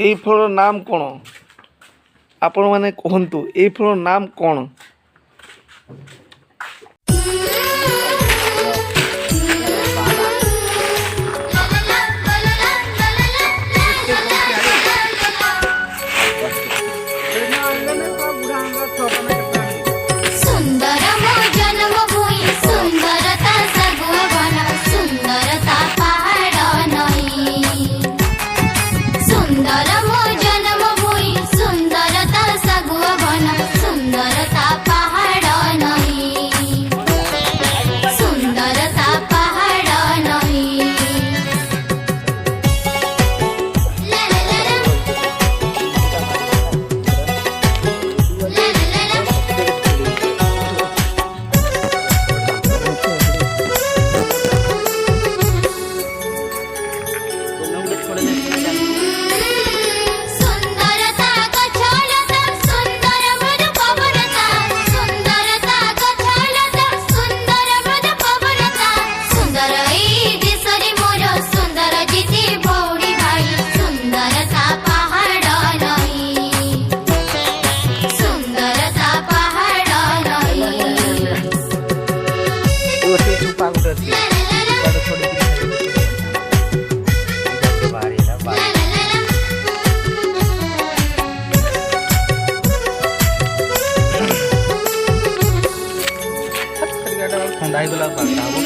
এই ফলর নাম কোণ আপন মানে কুহতু এই ফলর নাম কোণ ठंडा गला पाता हो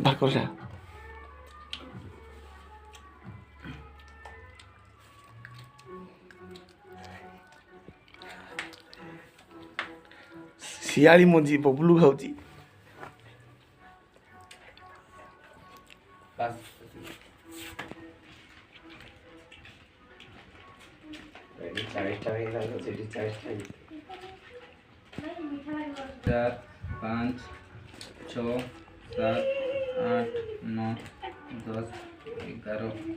ভাকরা ଶିଆଳି ମଞ୍ଜି ବବୁଲୁ ଖାଉଛି चार 5 6 7 8 9 10 11 12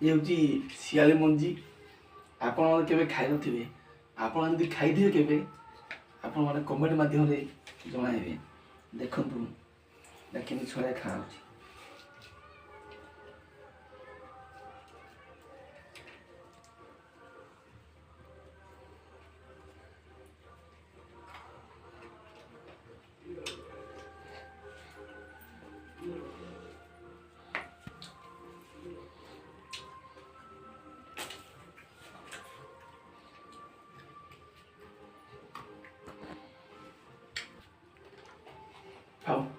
ये हूँ शियाली मंजी आपण केबे खाई नथिबे आपण यदि खाइदिए केबे आपण माने कमेंट माध्यम रे जणाइबे देखंतु केमि छळे खाଉଛି खाओ